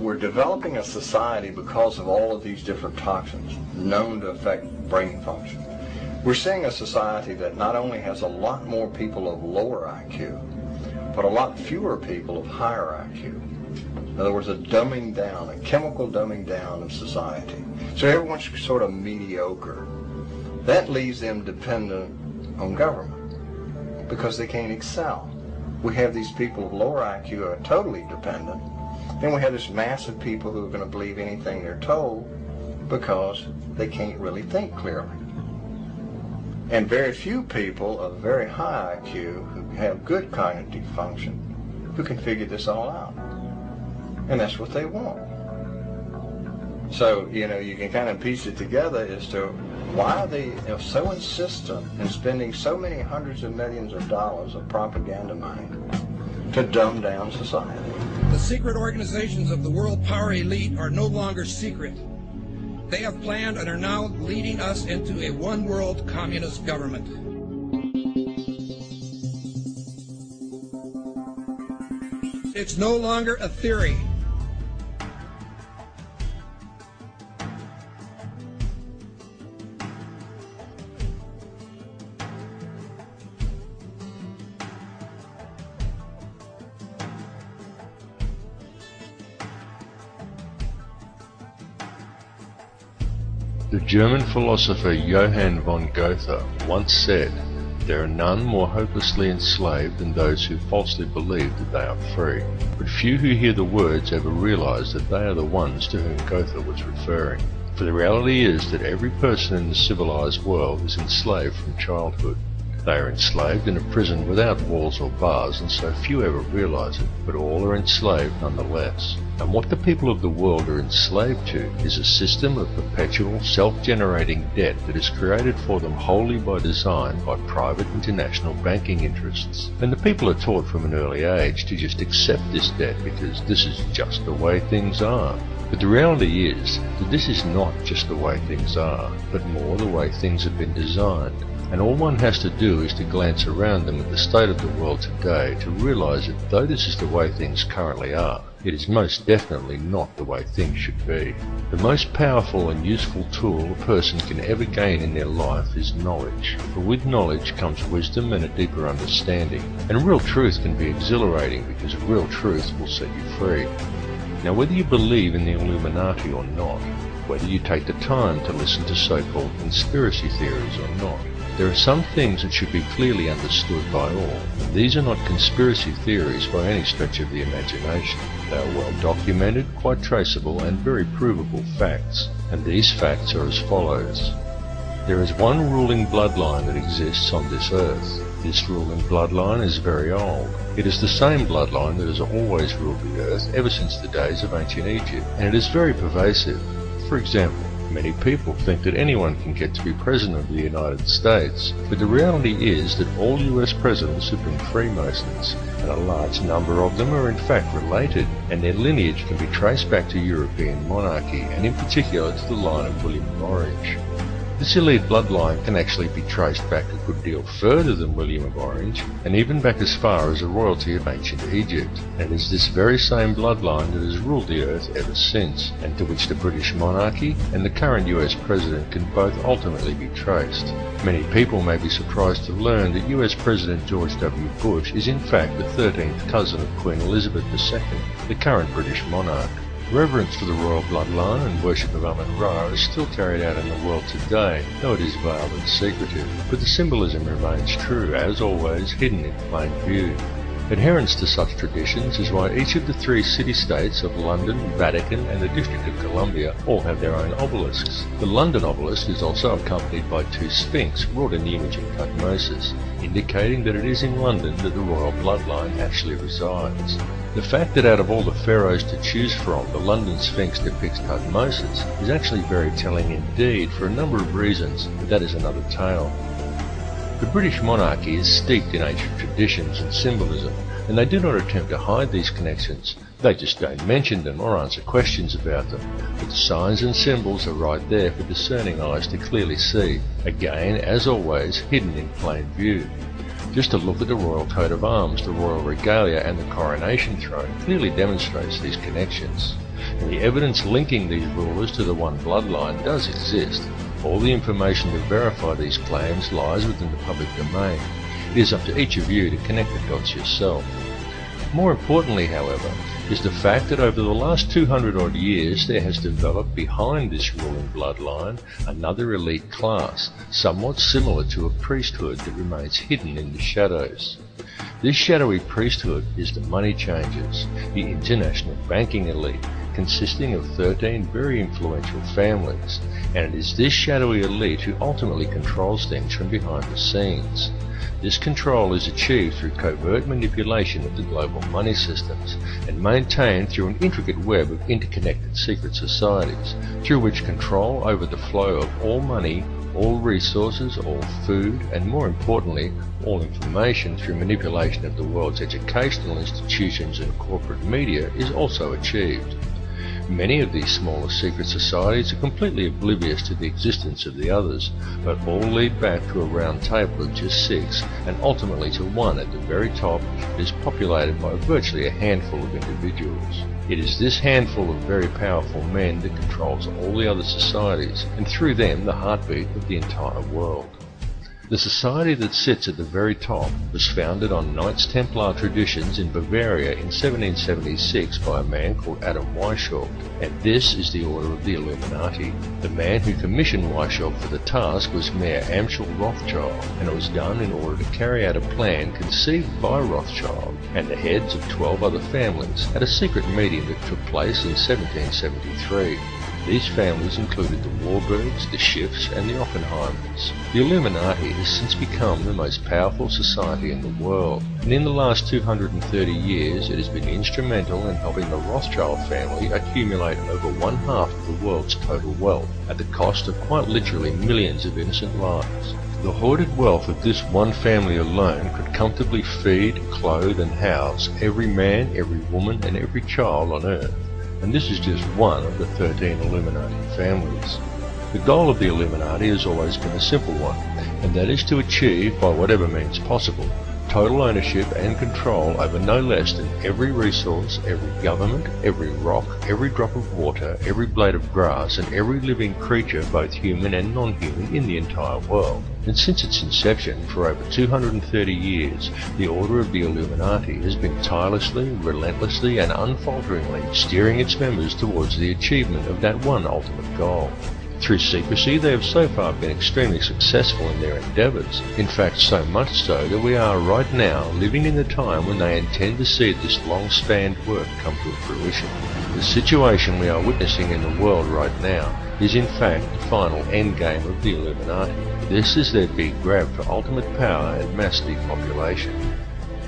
we're developing a society because of all of these different toxins known to affect brain function. We're seeing a society that not only has a lot more people of lower IQ, but a lot fewer people of higher IQ. In other words, a dumbing down, a chemical dumbing down of society. So everyone's sort of mediocre. That leaves them dependent on government because they can't excel. We have these people of lower IQ who are totally dependent. Then we have this mass of people who are going to believe anything they're told because they can't really think clearly. And very few people of very high IQ who have good cognitive function who can figure this all out. And that's what they want. So, you can kind of piece it together as to why they are so insistent in spending so many hundreds of millions of dollars of propaganda money to dumb down society. The secret organizations of the world power elite are no longer secret. They have planned and are now leading us into a one-world communist government. It's no longer a theory. The German philosopher Johann von Goethe once said, "There are none more hopelessly enslaved than those who falsely believe that they are free." But few who hear the words ever realize that they are the ones to whom Goethe was referring. For the reality is that every person in the civilized world is enslaved from childhood. They are enslaved in a prison without walls or bars, and so few ever realize it, but all are enslaved nonetheless. And what the people of the world are enslaved to is a system of perpetual self-generating debt that is created for them wholly by design by private international banking interests. And the people are taught from an early age to just accept this debt because this is just the way things are. But the reality is that this is not just the way things are, but more the way things have been designed. And all one has to do is to glance around them at the state of the world today to realize that though this is the way things currently are, it is most definitely not the way things should be. The most powerful and useful tool a person can ever gain in their life is knowledge. For with knowledge comes wisdom and a deeper understanding. And real truth can be exhilarating because real truth will set you free. Now whether you believe in the Illuminati or not, whether you take the time to listen to so-called conspiracy theories or not, there are some things that should be clearly understood by all. These are not conspiracy theories by any stretch of the imagination. They are well documented, quite traceable, and very provable facts. And these facts are as follows. There is one ruling bloodline that exists on this earth. This ruling bloodline is very old. It is the same bloodline that has always ruled the earth ever since the days of ancient Egypt, and it is very pervasive. For example, many people think that anyone can get to be President of the United States, but the reality is that all US presidents have been Freemasons, and a large number of them are in fact related, and their lineage can be traced back to European monarchy, and in particular to the line of William of Orange. This elite bloodline can actually be traced back a good deal further than William of Orange, and even back as far as the royalty of ancient Egypt. And it is this very same bloodline that has ruled the earth ever since, and to which the British monarchy and the current US president can both ultimately be traced. Many people may be surprised to learn that US President George W. Bush is in fact the 13th cousin of Queen Elizabeth II, the current British monarch. Reverence for the royal bloodline and worship of Amun-Ra is still carried out in the world today, though it is veiled and secretive, but the symbolism remains true, as always, hidden in plain view. Adherence to such traditions is why each of the 3 city-states of London, Vatican and the District of Columbia all have their own obelisks. The London obelisk is also accompanied by 2 sphinx wrought in the image of Tutmosis, indicating that it is in London that the royal bloodline actually resides. The fact that out of all the pharaohs to choose from, the London Sphinx depicts Tutmosis is actually very telling indeed for a number of reasons, but that is another tale. The British monarchy is steeped in ancient traditions and symbolism, and they do not attempt to hide these connections. They just don't mention them or answer questions about them. But the signs and symbols are right there for discerning eyes to clearly see, again, as always, hidden in plain view. Just a look at the royal coat of arms, the royal regalia and the coronation throne clearly demonstrates these connections. and the evidence linking these rulers to the one bloodline does exist. All the information to verify these claims lies within the public domain. It is up to each of you to connect the dots yourself. More importantly, however, is the fact that over the last 200 odd years there has developed behind this ruling bloodline another elite class, somewhat similar to a priesthood that remains hidden in the shadows. This shadowy priesthood is the money changers, the international banking elite, consisting of 13 very influential families, and it is this shadowy elite who ultimately controls things from behind the scenes. This control is achieved through covert manipulation of the global money systems and maintained through an intricate web of interconnected secret societies, through which control over the flow of all money, all resources, all food, and more importantly, all information through manipulation of the world's educational institutions and corporate media is also achieved. Many of these smaller secret societies are completely oblivious to the existence of the others, but all lead back to a round table of just 6, and ultimately to one at the very top that is populated by virtually a handful of individuals. It is this handful of very powerful men that controls all the other societies, and through them the heartbeat of the entire world. The society that sits at the very top was founded on Knights Templar traditions in Bavaria in 1776 by a man called Adam Weishaupt, and this is the Order of the Illuminati. The man who commissioned Weishaupt for the task was Mayor Amschel Rothschild, and it was done in order to carry out a plan conceived by Rothschild and the heads of 12 other families at a secret meeting that took place in 1773. These families included the Warburgs, the Schiffs, and the Oppenheimers. The Illuminati has since become the most powerful society in the world, and in the last 230 years it has been instrumental in helping the Rothschild family accumulate over 1/2 of the world's total wealth, at the cost of quite literally millions of innocent lives. The hoarded wealth of this one family alone could comfortably feed, clothe, and house every man, every woman, and every child on Earth. And this is just one of the 13 Illuminati families. The goal of the Illuminati has always been a simple one, and that is to achieve, by whatever means possible, total ownership and control over no less than every resource, every government, every rock, every drop of water, every blade of grass, and every living creature, both human and non-human, in the entire world. And since its inception, for over 230 years, the Order of the Illuminati has been tirelessly, relentlessly, and unfalteringly steering its members towards the achievement of that one ultimate goal. Through secrecy, they have so far been extremely successful in their endeavours. In fact, so much so that we are right now living in the time when they intend to see this long-spanned work come to fruition. The situation we are witnessing in the world right now is in fact the final endgame of the Illuminati. This is their big grab for ultimate power and mass depopulation.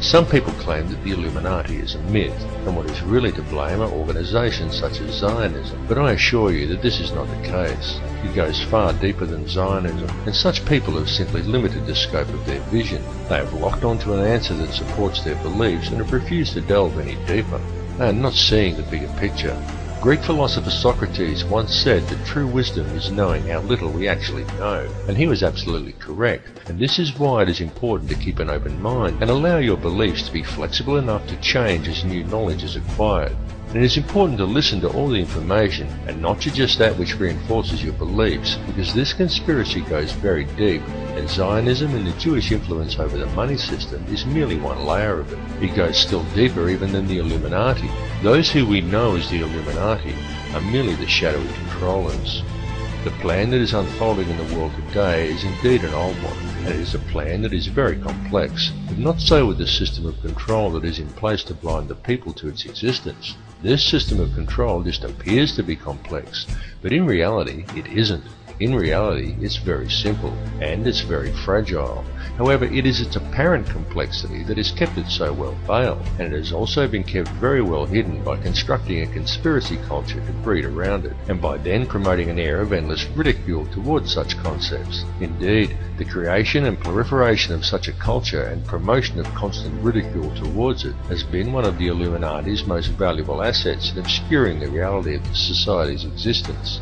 Some people claim that the Illuminati is a myth, and what is really to blame are organizations such as Zionism, but I assure you that this is not the case. It goes far deeper than Zionism, and such people have simply limited the scope of their vision. They have locked onto an answer that supports their beliefs and have refused to delve any deeper. They are not seeing the bigger picture. Greek philosopher Socrates once said that true wisdom is knowing how little we actually know, and he was absolutely correct, and this is why it is important to keep an open mind and allow your beliefs to be flexible enough to change as new knowledge is acquired. And it is important to listen to all the information and not to just that which reinforces your beliefs, because this conspiracy goes very deep, and Zionism and the Jewish influence over the money system is merely one layer of it. It goes still deeper even than the Illuminati. Those who we know as the Illuminati are merely the shadowy controllers. The plan that is unfolding in the world today is indeed an old one, and it is a plan that is very complex, but not so with the system of control that is in place to blind the people to its existence. This system of control just appears to be complex, but in reality it isn't. In reality, it's very simple, and it's very fragile. However, it is its apparent complexity that has kept it so well veiled, and it has also been kept very well hidden by constructing a conspiracy culture to breed around it, and by then promoting an air of endless ridicule towards such concepts. Indeed, the creation and proliferation of such a culture and promotion of constant ridicule towards it has been one of the Illuminati's most valuable assets in obscuring the reality of the society's existence.